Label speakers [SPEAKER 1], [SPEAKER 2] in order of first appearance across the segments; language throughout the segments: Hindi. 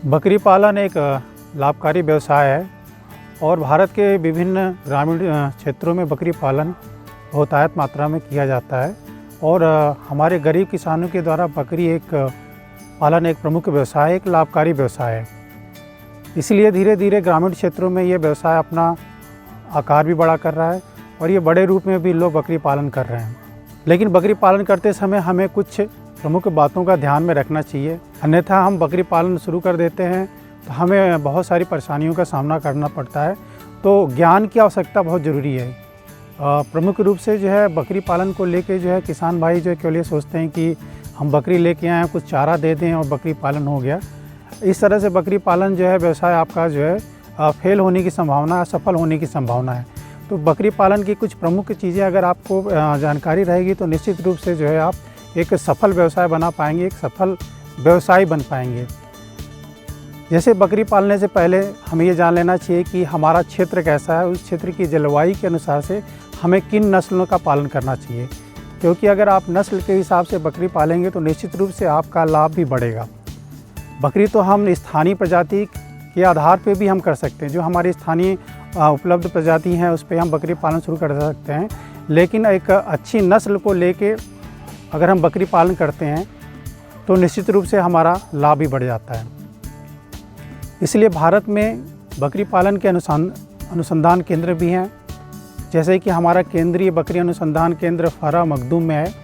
[SPEAKER 1] बकरी पालन एक लाभकारी व्यवसाय है और भारत के विभिन्न ग्रामीण क्षेत्रों में बकरी पालन बहुतायत मात्रा में किया जाता है और हमारे गरीब किसानों के द्वारा बकरी पालन एक प्रमुख व्यवसाय, एक लाभकारी व्यवसाय है। इसलिए धीरे धीरे ग्रामीण क्षेत्रों में ये व्यवसाय अपना आकार भी बड़ा कर रहा है और ये बड़े रूप में भी लोग बकरी पालन कर रहे हैं। लेकिन बकरी पालन करते समय हमें कुछ प्रमुख बातों का ध्यान में रखना चाहिए, अन्यथा हम बकरी पालन शुरू कर देते हैं तो हमें बहुत सारी परेशानियों का सामना करना पड़ता है। तो ज्ञान की आवश्यकता बहुत ज़रूरी है। प्रमुख रूप से जो है बकरी पालन को लेके जो है किसान भाई जो केवल ये सोचते हैं कि हम बकरी लेके आएँ, कुछ चारा दे दें और बकरी पालन हो गया। इस तरह से बकरी पालन जो है व्यवसाय आपका जो है फेल होने की संभावना है, सफल होने की संभावना है। तो बकरी पालन की कुछ प्रमुख चीज़ें अगर आपको जानकारी रहेगी तो निश्चित रूप से जो है आप एक सफल व्यवसाय बना पाएंगे, एक सफल व्यवसायी बन पाएंगे। जैसे बकरी पालने से पहले हमें ये जान लेना चाहिए कि हमारा क्षेत्र कैसा है, उस क्षेत्र की जलवायु के अनुसार से हमें किन नस्लों का पालन करना चाहिए, क्योंकि अगर आप नस्ल के हिसाब से बकरी पालेंगे तो निश्चित रूप से आपका लाभ भी बढ़ेगा। बकरी तो हम स्थानीय प्रजाति के आधार पे भी हम कर सकते हैं, जो हमारी स्थानीय उपलब्ध प्रजाति हैं उस पर हम बकरी पालन शुरू कर सकते हैं। लेकिन एक अच्छी नस्ल को लेके अगर हम बकरी पालन करते हैं तो निश्चित रूप से हमारा लाभ भी बढ़ जाता है। इसलिए भारत में बकरी पालन के अनुसंधान केंद्र भी हैं, जैसे कि हमारा केंद्रीय बकरी अनुसंधान केंद्र फरा मखदूम में है।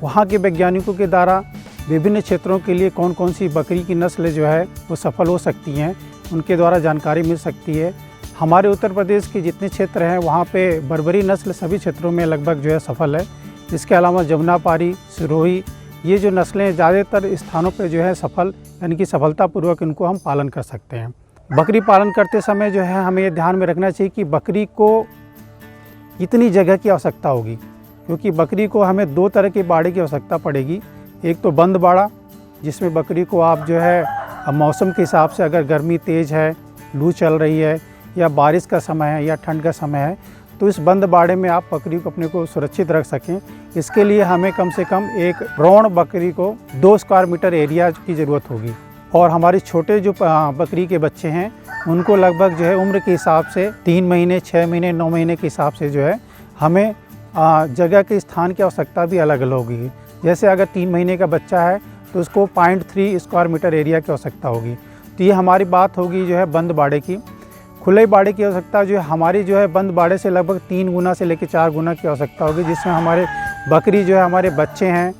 [SPEAKER 1] वहाँ के वैज्ञानिकों के द्वारा विभिन्न क्षेत्रों के लिए कौन कौन सी बकरी की नस्ल जो है वो सफल हो सकती हैं, उनके द्वारा जानकारी मिल सकती है। हमारे उत्तर प्रदेश के जितने क्षेत्र हैं वहाँ पे बर्बरी नस्ल सभी क्षेत्रों में लगभग जो है सफल है। इसके अलावा जमुनापारी, सिरोही, ये जो नस्लें ज़्यादातर स्थानों पे जो है सफल यानी कि सफलतापूर्वक इनको हम पालन कर सकते हैं। बकरी पालन करते समय जो है हमें ये ध्यान में रखना चाहिए कि बकरी को इतनी जगह की आवश्यकता होगी, क्योंकि बकरी को हमें दो तरह के बाड़े की आवश्यकता पड़ेगी। एक तो बंद बाड़ा, जिसमें बकरी को आप जो है मौसम के हिसाब से अगर गर्मी तेज़ है, लू चल रही है या बारिश का समय है या ठंड का समय है तो इस बंद बाड़े में आप बकरी को अपने को सुरक्षित रख सकें। इसके लिए हमें कम से कम एक प्रौढ़ बकरी को 2 स्क्वायर मीटर एरिया की ज़रूरत होगी। और हमारे छोटे जो बकरी के बच्चे हैं उनको लगभग जो है उम्र के हिसाब से 3 महीने, 6 महीने, 9 महीने के हिसाब से जो है हमें जगह के स्थान की आवश्यकता भी अलग अलग होगी। जैसे अगर 3 महीने का बच्चा है तो उसको 0.3 स्क्वायर मीटर एरिया की आवश्यकता होगी। तो ये हमारी बात होगी जो है बंद बाड़े की। खुले बाड़े की आवश्यकता जो है हमारी जो है बंद बाड़े से लगभग 3 गुना से लेकर 4 गुना की आवश्यकता होगी, जिसमें हमारे बकरी जो है हमारे बच्चे हैं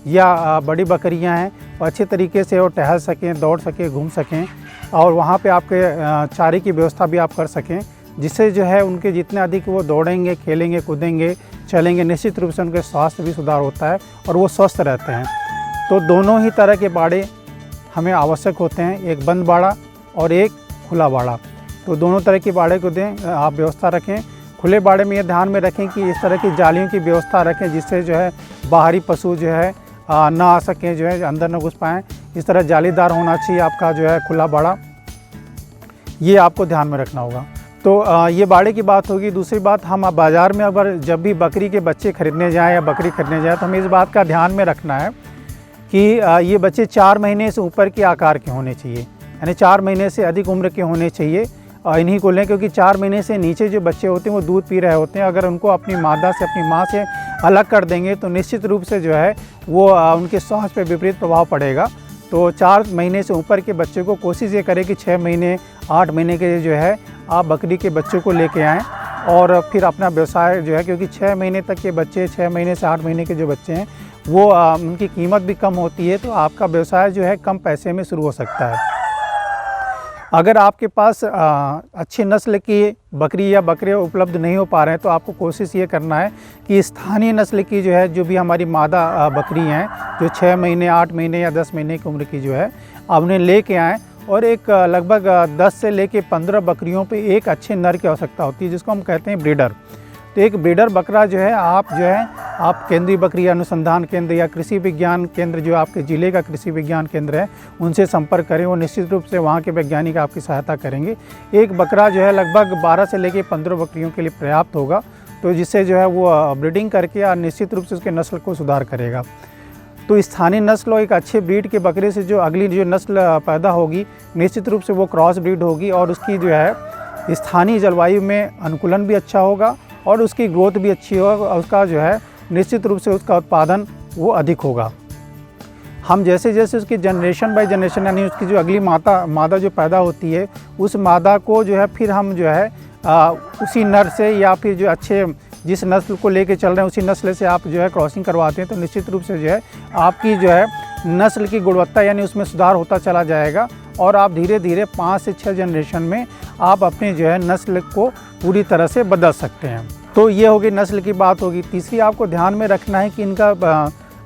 [SPEAKER 1] या बड़ी बकरियां हैं वो अच्छे तरीके से वो टहल सकें, दौड़ सकें, घूम सकें और वहाँ पे आपके चारे की व्यवस्था भी आप कर सकें, जिससे जो है उनके जितने अधिक वो दौड़ेंगे, खेलेंगे, कूदेंगे, चलेंगे, निश्चित रूप से उनके स्वास्थ्य भी सुधार होता है और वो स्वस्थ रहते हैं। तो दोनों ही तरह के बाड़े हमें आवश्यक होते हैं, एक बंद बाड़ा और एक खुला बाड़ा। तो दोनों तरह के बाड़े को दें, आप व्यवस्था रखें। खुले बाड़े में ये ध्यान में रखें कि इस तरह की जालियों की व्यवस्था रखें जिससे जो है बाहरी पशु जो है ना आ सकें, जो है अंदर न घुस पाएँ। इस तरह जालीदार होना चाहिए आपका जो है खुला बाड़ा, ये आपको ध्यान में रखना होगा। तो ये बाड़े की बात होगी। दूसरी बात, हम बाज़ार में अगर जब भी बकरी के बच्चे खरीदने जाएँ या बकरी खरीदने जाएँ तो हमें इस बात का ध्यान में रखना है कि ये बच्चे 4 महीने से ऊपर के आकार के होने चाहिए, यानी 4 महीने से अधिक उम्र के होने चाहिए। इन्हीं को लें, क्योंकि 4 महीने से नीचे जो बच्चे होते हैं वो दूध पी रहे होते हैं। अगर उनको अपनी मादा से, अपनी माँ से अलग कर देंगे तो निश्चित रूप से जो है वो उनके स्वास्थ्य पर विपरीत प्रभाव पड़ेगा। तो 4 महीने से ऊपर के बच्चे को कोशिश ये करें कि 6 महीने, 8 महीने के जो है आप बकरी के बच्चों को लेके आएँ और फिर अपना व्यवसाय जो है, क्योंकि 6 महीने तक के बच्चे, 6 महीने से 8 महीने के जो बच्चे हैं वो उनकी कीमत भी कम होती है, तो आपका व्यवसाय जो है कम पैसे में शुरू हो सकता है। अगर आपके पास अच्छी नस्ल की बकरी या बकरे उपलब्ध नहीं हो पा रहे हैं तो आपको कोशिश ये करना है कि स्थानीय नस्ल की जो है, जो भी हमारी मादा बकरी हैं जो 6 महीने, 8 महीने या 10 महीने की उम्र की जो है, आप उन्हें लेके आएँ और एक लगभग 10 से लेके 15 बकरियों पे एक अच्छे नर की आवश्यकता होती है, जिसको हम कहते हैं ब्रीडर। तो एक ब्रीडर बकरा जो है आप केंद्रीय बकरी अनुसंधान केंद्र या कृषि विज्ञान केंद्र, जो आपके ज़िले का कृषि विज्ञान केंद्र है, उनसे संपर्क करें। वो निश्चित रूप से वहाँ के वैज्ञानिक आपकी सहायता करेंगे। एक बकरा जो है लगभग 12 से लेकर 15 बकरियों के लिए पर्याप्त होगा, तो जिससे जो है वो ब्रीडिंग करके निश्चित रूप से उसके नस्ल को सुधार करेगा। तो स्थानीय नस्ल और एक अच्छे ब्रीड के बकरे से जो अगली जो नस्ल पैदा होगी निश्चित रूप से वो क्रॉस ब्रीड होगी और उसकी जो है स्थानीय जलवायु में अनुकूलन भी अच्छा होगा और उसकी ग्रोथ भी अच्छी होगा और उसका जो है निश्चित रूप से उसका उत्पादन वो अधिक होगा। हम जैसे जैसे उसकी जनरेशन बाय जनरेशन यानी उसकी जो अगली मादा जो पैदा होती है उस मादा को जो है फिर हम जो है उसी नर से या फिर जो अच्छे जिस नस्ल को लेके चल रहे हैं उसी नस्ल से आप जो है क्रॉसिंग करवाते हैं तो निश्चित रूप से जो है आपकी जो है नस्ल की गुणवत्ता यानी उसमें सुधार होता चला जाएगा और आप धीरे धीरे 5 से 6 जनरेशन में आप अपने जो है नस्ल को पूरी तरह से बदल सकते हैं। तो ये होगी नस्ल की बात होगी। तीसरी आपको ध्यान में रखना है कि इनका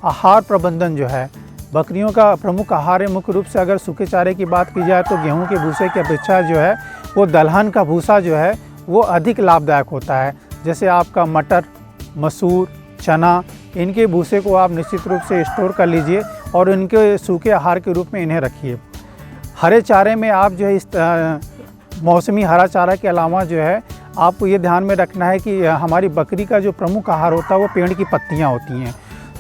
[SPEAKER 1] आहार प्रबंधन जो है, बकरियों का प्रमुख आहार है मुख्य रूप से अगर सूखे चारे की बात की जाए तो गेहूं के भूसे की अपेक्षा जो है वो दलहन का भूसा जो है वो अधिक लाभदायक होता है। जैसे आपका मटर, मसूर, चना, इनके भूसे को आप निश्चित रूप से स्टोर कर लीजिए और इनके सूखे आहार के रूप में इन्हें रखिए। हरे चारे में आप जो है इस मौसमी हरा चारा के अलावा जो है आपको ये ध्यान में रखना है कि हमारी बकरी का जो प्रमुख आहार होता है वो पेड़ की पत्तियाँ होती हैं।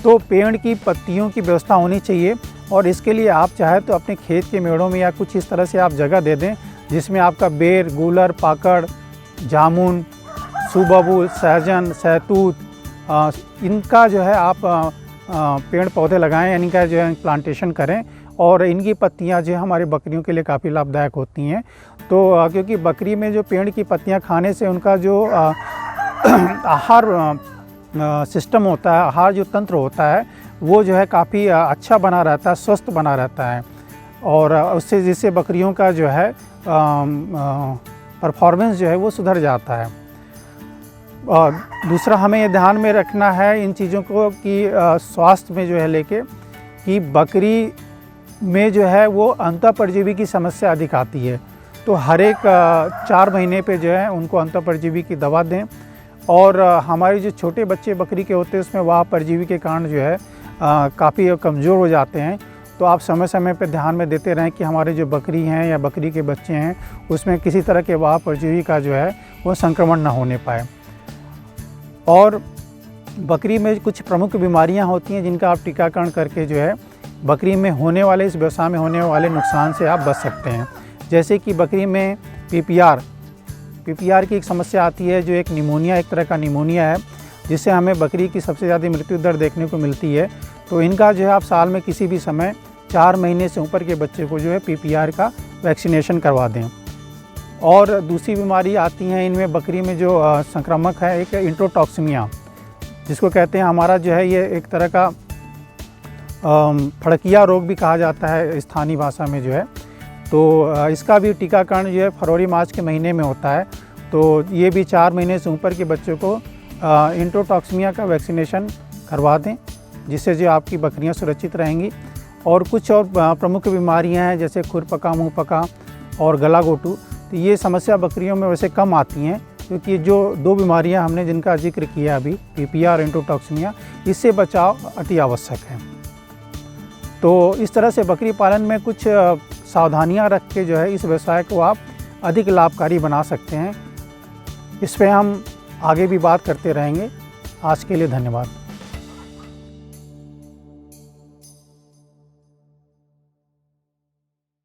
[SPEAKER 1] तो पेड़ की पत्तियों की व्यवस्था होनी चाहिए और इसके लिए आप चाहे तो अपने खेत के मेड़ों में या कुछ इस तरह से आप जगह दे दें जिसमें आपका बेर, गूलर, पाकड़, जामुन, सुबबूल, सहजन, सहतूत, इनका जो है आप पेड़ पौधे लगाएं, इनका जो है प्लांटेशन करें और इनकी पत्तियां जो है हमारी बकरियों के लिए काफ़ी लाभदायक होती हैं। तो क्योंकि बकरी में जो पेड़ की पत्तियां खाने से उनका जो आहार सिस्टम होता है, आहार जो तंत्र होता है वो जो है काफ़ी अच्छा बना रहता है, स्वस्थ बना रहता है और उससे जिससे बकरियों का जो है परफॉर्मेंस जो है वो सुधर जाता है। दूसरा हमें ये ध्यान में रखना है इन चीज़ों को कि स्वास्थ्य में जो है लेके कि बकरी में जो है वो अंतःपरजीवी की समस्या अधिक आती है। तो हर एक 4 महीने पे जो है उनको अंतःपरजीवी की दवा दें और हमारे जो छोटे बच्चे बकरी के होते हैं उसमें वाह परजीवी के कारण जो है काफ़ी कमज़ोर हो जाते हैं। तो आप समय समय पे ध्यान में देते रहें कि हमारे जो बकरी हैं या बकरी के बच्चे हैं उसमें किसी तरह के वाह परजीवी का जो है वो संक्रमण ना होने पाए। और बकरी में कुछ प्रमुख बीमारियां होती हैं जिनका आप टीकाकरण करके जो है बकरी में होने वाले इस व्यवसाय में होने वाले नुकसान से आप बच सकते हैं। जैसे कि बकरी में पीपीआर की एक समस्या आती है जो एक निमोनिया, एक तरह का निमोनिया है जिससे हमें बकरी की सबसे ज़्यादा मृत्यु दर देखने को मिलती है। तो इनका जो है आप साल में किसी भी समय 4 महीने से ऊपर के बच्चे को जो है पीपीआर का वैक्सीनेशन करवा दें। और दूसरी बीमारी आती हैं इनमें बकरी में जो संक्रामक है एक इंट्रोटॉक्सिमिया जिसको कहते हैं, हमारा जो है ये एक तरह का फड़किया रोग भी कहा जाता है स्थानीय भाषा में जो है। तो इसका भी टीकाकरण जो है फरवरी मार्च के महीने में होता है। तो ये भी 4 महीने से ऊपर के बच्चों को इंट्रोटॉक्सिमिया का वैक्सीनेशन करवा दें जिससे जो आपकी बकरियां सुरक्षित रहेंगी। और कुछ और प्रमुख बीमारियां हैं जैसे खुरपका, मुँह पका और गला घोटू। तो ये समस्या बकरियों में वैसे कम आती हैं क्योंकि जो 2 बीमारियां हमने जिनका जिक्र किया अभी, पीपीआर और इंट्रोटॉक्सिमिया, इससे बचाव अति आवश्यक है। तो इस तरह से बकरी पालन में कुछ सावधानियां रख के जो है इस व्यवसाय को आप अधिक लाभकारी बना सकते हैं। इस पर हम आगे भी बात करते रहेंगे। आज के लिए धन्यवाद।